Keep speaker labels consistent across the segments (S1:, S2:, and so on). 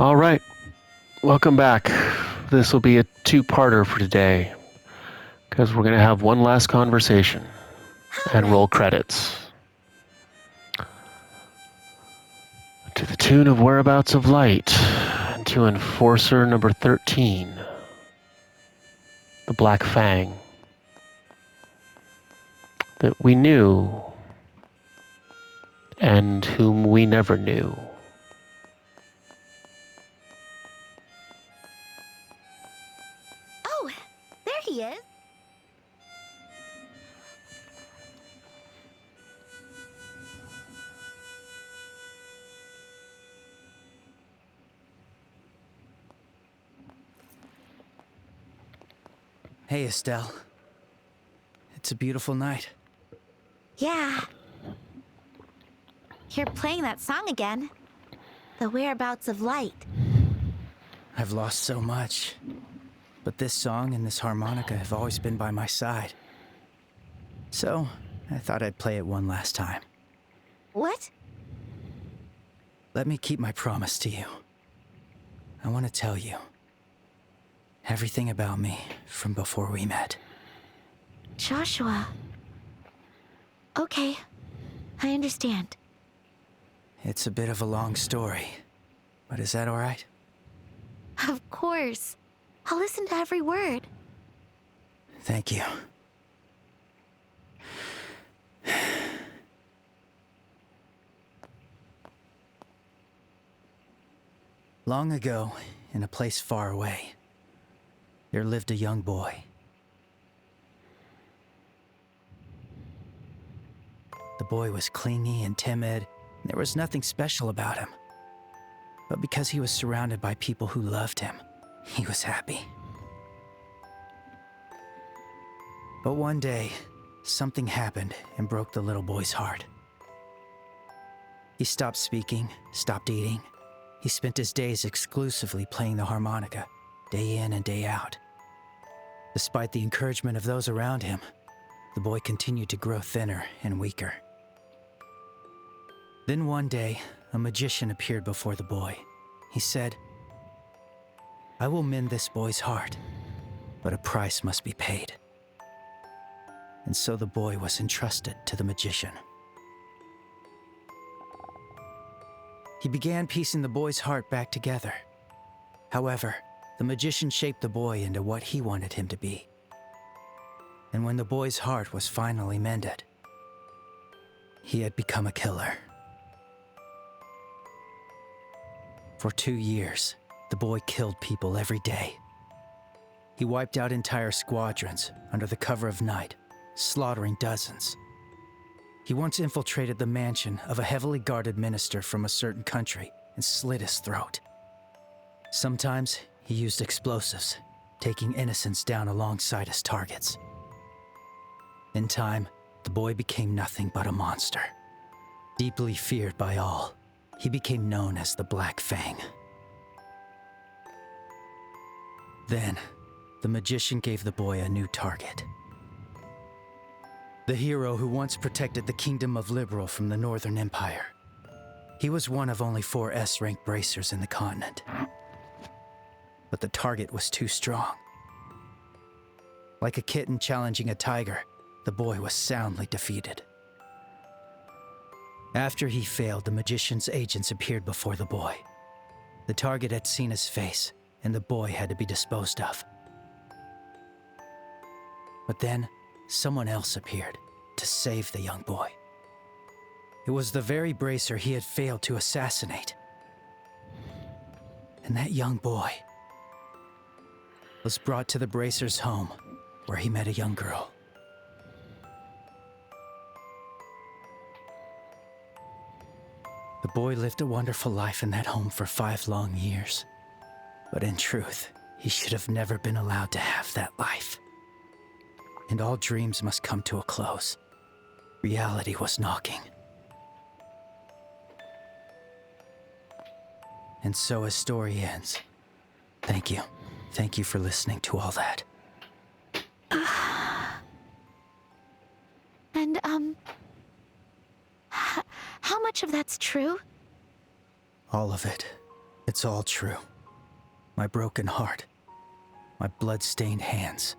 S1: All right, welcome back. This will be a two-parter for today because we're going to have one last conversation and roll
S2: Alright.
S1: credits. To the tune of Whereabouts of Light and to Enforcer number 13, the Black Fang that we knew and whom we never knew.
S2: Oh, there he is.
S3: Hey, Estelle. It's a beautiful night.
S2: Yeah. You're playing that song again. The Whereabouts of Light.
S3: I've lost so much. But this song and this harmonica have always been by my side. So, I thought I'd play it one last time.
S2: What?
S3: Let me keep my promise to you. I want to tell you everything about me from before we met.
S2: Joshua. Okay. I understand.
S3: It's a bit of a long story, but is that all right?
S2: Of course. I'll listen to every word.
S3: Thank you. Long ago, in a place far away, there lived a young boy. The boy was clingy and timid, and there was nothing special about him. But because he was surrounded by people who loved him, he was happy. But one day, something happened and broke the little boy's heart. He stopped speaking, stopped eating. He spent his days exclusively playing the harmonica, day in and day out. Despite the encouragement of those around him, the boy continued to grow thinner and weaker. Then one day, a magician appeared before the boy. He said, "I will mend this boy's heart, but a price must be paid." And so the boy was entrusted to the magician. He began piecing the boy's heart back together. However, the magician shaped the boy into what he wanted him to be. And when the boy's heart was finally mended, he had become a killer. For 2 years, the boy killed people every day. He wiped out entire squadrons under the cover of night, slaughtering dozens. He once infiltrated the mansion of a heavily guarded minister from a certain country and slit his throat. Sometimes he used explosives, taking innocents down alongside his targets. In time, the boy became nothing but a monster. Deeply feared by all, he became known as the Black Fang. Then, the magician gave the boy a new target. The hero who once protected the Kingdom of Liberal from the Northern Empire. He was one of only 4 S-rank bracers in the continent. But the target was too strong. Like a kitten challenging a tiger, the boy was soundly defeated. After he failed, the magician's agents appeared before the boy. The target had seen his face, and the boy had to be disposed of. But then, someone else appeared to save the young boy. It was the very bracer he had failed to assassinate. And that young boy was brought to the bracer's home, where he met a young girl. The boy lived a wonderful life in that home for 5 long years. But in truth, he should have never been allowed to have that life. And all dreams must come to a close. Reality was knocking. And so his story ends. Thank you. Thank you for listening to all that.
S2: And, how much of that's true?
S3: All of it. It's all true. My broken heart, my blood-stained hands,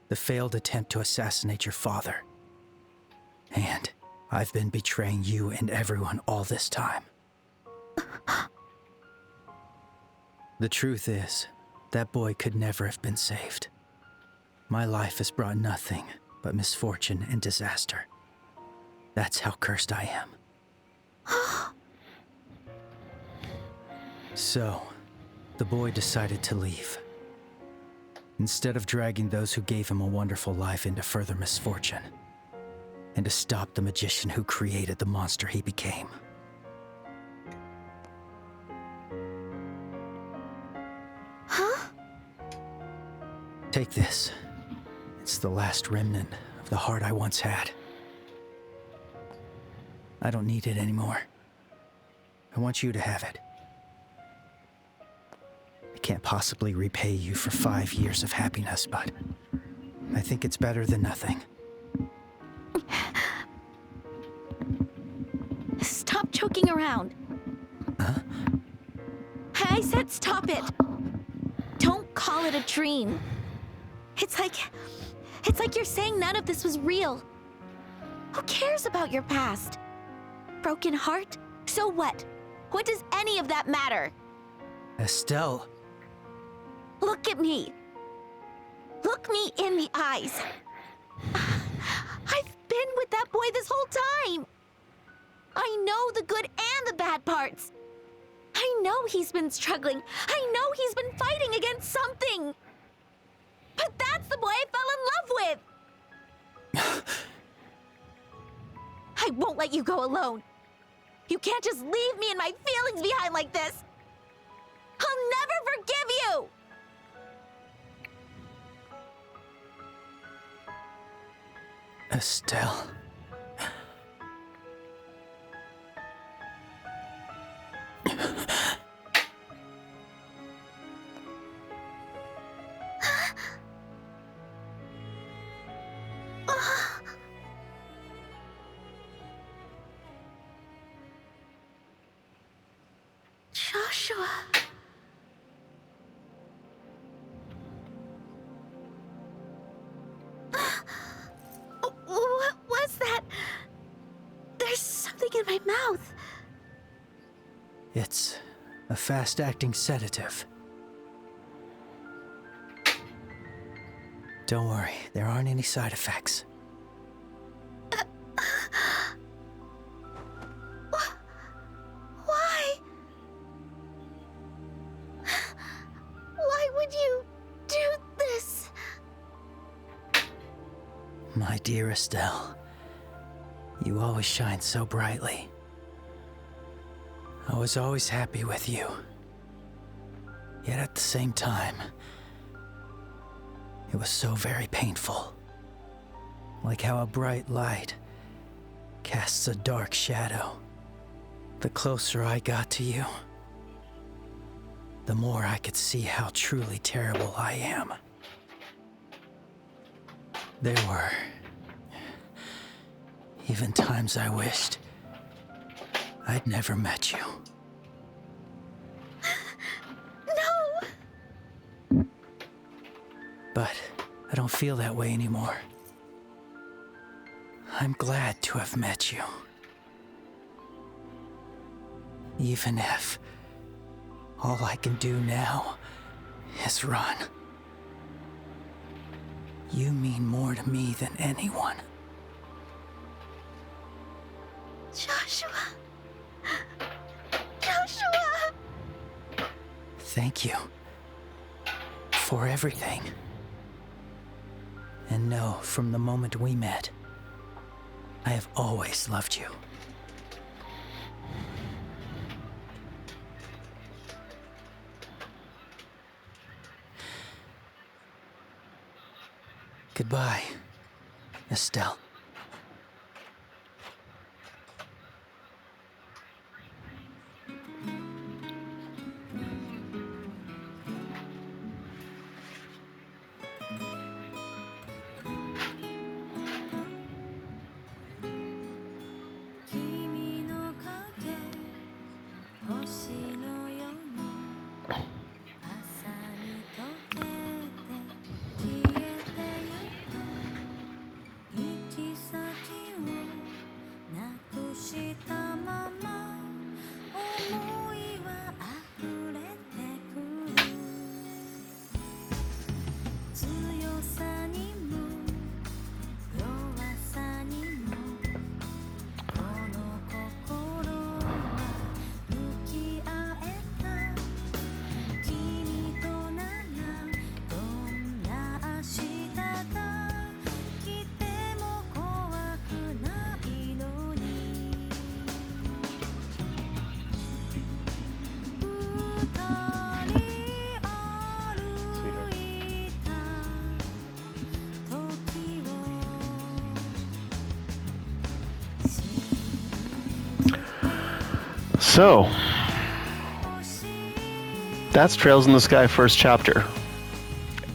S3: the failed attempt to assassinate your father. And I've been betraying you and everyone all this time. The truth is, that boy could never have been saved. My life has brought nothing but misfortune and disaster. That's how cursed I am. So, the boy decided to leave. Instead of dragging those who gave him a wonderful life into further misfortune, and to stop the magician who created the monster he became.
S2: Huh?
S3: Take this. It's the last remnant of the heart I once had. I don't need it anymore. I want you to have it. I can't possibly repay you for 5 years of happiness, but I think it's better than nothing.
S2: Stop joking around.
S3: Huh?
S2: I said stop it. Don't call it a dream. It's like you're saying none of this was real. Who cares about your past? Broken heart? So what? What does any of that matter?
S3: Estelle.
S2: Look at me. Look me in the eyes. I've been with that boy this whole time. I know the good and the bad parts. I know he's been struggling. I know he's been fighting against something. But that's the boy I fell in love with. I won't let you go alone. You can't just leave me and my feelings behind like this. I'll never forgive you.
S3: Estelle.
S2: Joshua. What was that? There's something in my mouth.
S3: It's a fast-acting sedative. Don't worry, there aren't any side effects.
S2: Why? Why would you do this?
S3: My dear Estelle, you always shine so brightly. I was always happy with you. Yet at the same time, it was so very painful. Like how a bright light casts a dark shadow. The closer I got to you, the more I could see how truly terrible I am. There were even times I wished I'd never met you.
S2: No!
S3: But I don't feel that way anymore. I'm glad to have met you. Even if all I can do now is run. You mean more to me than anyone.
S2: Joshua. Joshua!
S3: Thank you for everything. And know, from the moment we met, I have always loved you. Goodbye, Estelle.
S1: So, that's Trails in the Sky first chapter.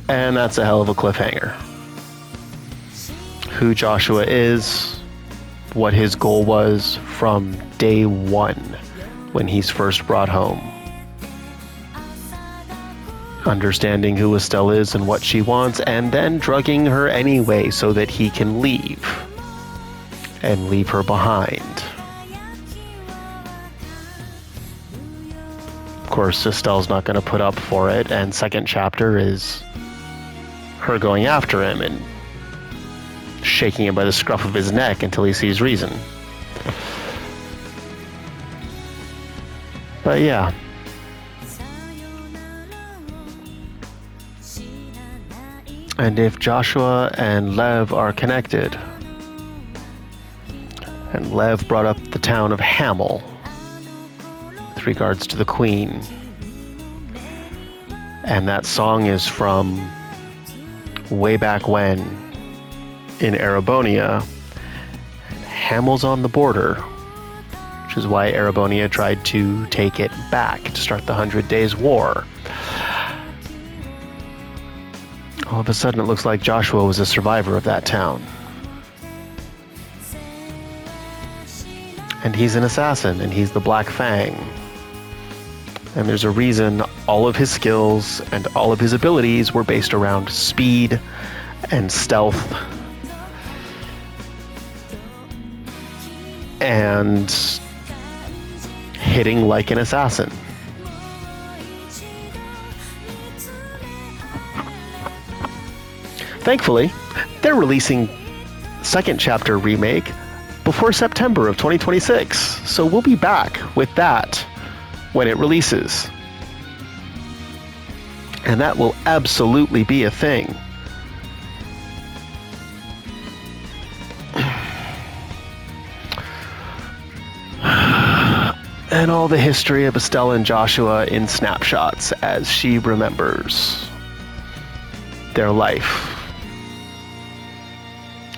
S1: And that's a hell of a cliffhanger. Who Joshua is, what his goal was from day one when he's first brought home. Understanding who Estelle is and what she wants, and then drugging her anyway so that he can leave. And leave her behind. Of course, Estelle's not going to put up for it, and second chapter is her going after him and shaking him by the scruff of his neck until he sees reason. But yeah. And if Joshua and Lev are connected, and Lev brought up the town of Hamel with regards to the Queen, and that song is from way back when in Erebonia. Hamel's on the border, which is why Erebonia tried to take it back to start the 100 Days War. All of a sudden it looks like Joshua was a survivor of that town. And he's an assassin, and he's the Black Fang. And there's a reason all of his skills and all of his abilities were based around speed and stealth and hitting like an assassin. Thankfully, they're releasing second chapter remake before September of 2026, so we'll be back with that when it releases. And that will absolutely be a thing. And all the history of Estelle and Joshua in snapshots as she remembers their life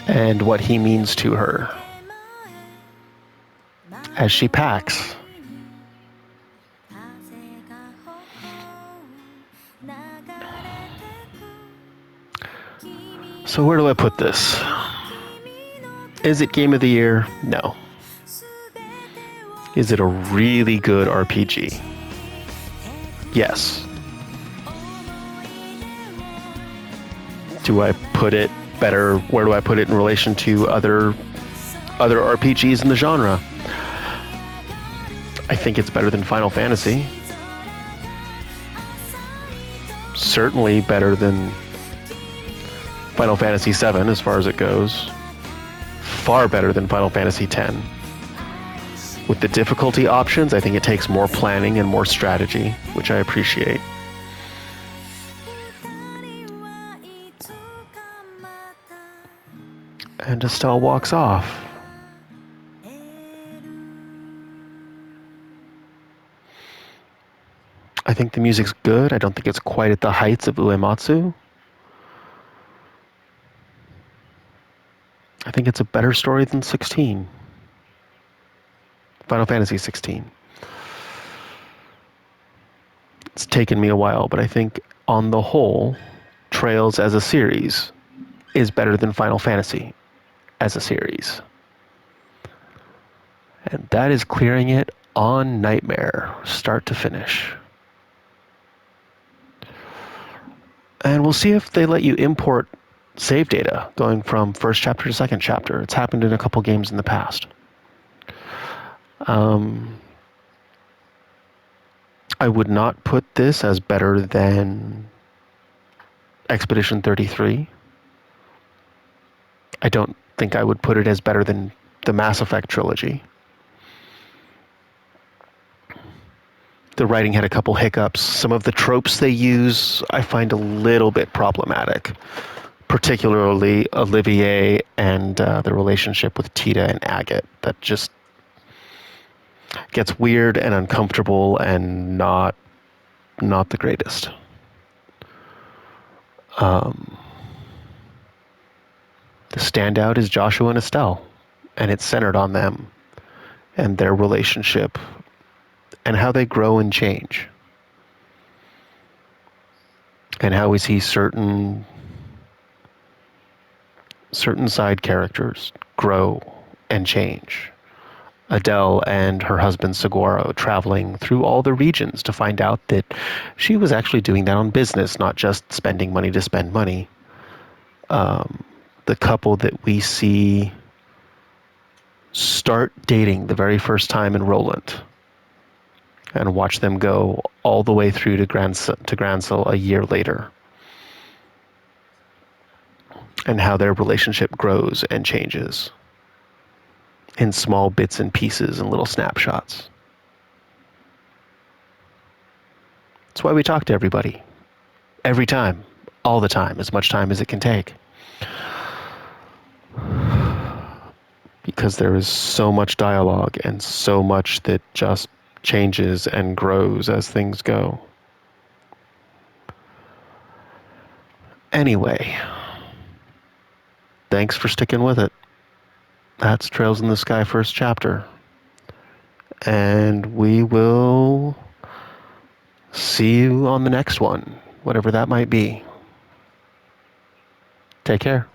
S1: and what he means to her as she packs. So where do I put this? Is it Game of the Year? No. Is it a really good RPG? Yes. Do I put it better? Where do I put it in relation to other RPGs in the genre? I think it's better than Final Fantasy. Certainly better than Final Fantasy VII as far as it goes. Far better than Final Fantasy X. With the difficulty options, I think it takes more planning and more strategy, which I appreciate. And Estelle walks off. I think the music's good. I don't think it's quite at the heights of Uematsu. I think it's a better story than 16. Final Fantasy 16. It's taken me a while, but I think on the whole, Trails as a series is better than Final Fantasy as a series. And that is clearing it on Nightmare, start to finish. And we'll see if they let you import save data going from first chapter to second chapter. It's happened in a couple games in the past. I would not put this as better than Expedition 33. I don't think I would put it as better than the Mass Effect trilogy. The writing had a couple hiccups. Some of the tropes they use I find a little bit problematic, particularly Olivier and the relationship with Tita and Agate. That just gets weird and uncomfortable and not the greatest. The standout is Joshua and Estelle, and it's centered on them and their relationship and how they grow and change, and how we see certain side characters grow and change. Adele and her husband Saguaro traveling through all the regions to find out that she was actually doing that on business, not just spending money to spend money. The couple that we see start dating the very first time in Roland and watch them go all the way through to Gransel a year later, and how their relationship grows and changes in small bits and pieces and little snapshots. That's why we talk to everybody. Every time. All the time. As much time as it can take. Because there is so much dialogue and so much that just changes and grows as things go. Anyway. Thanks for sticking with it. That's Trails in the Sky first chapter. And we will see you on the next one, whatever that might be. Take care.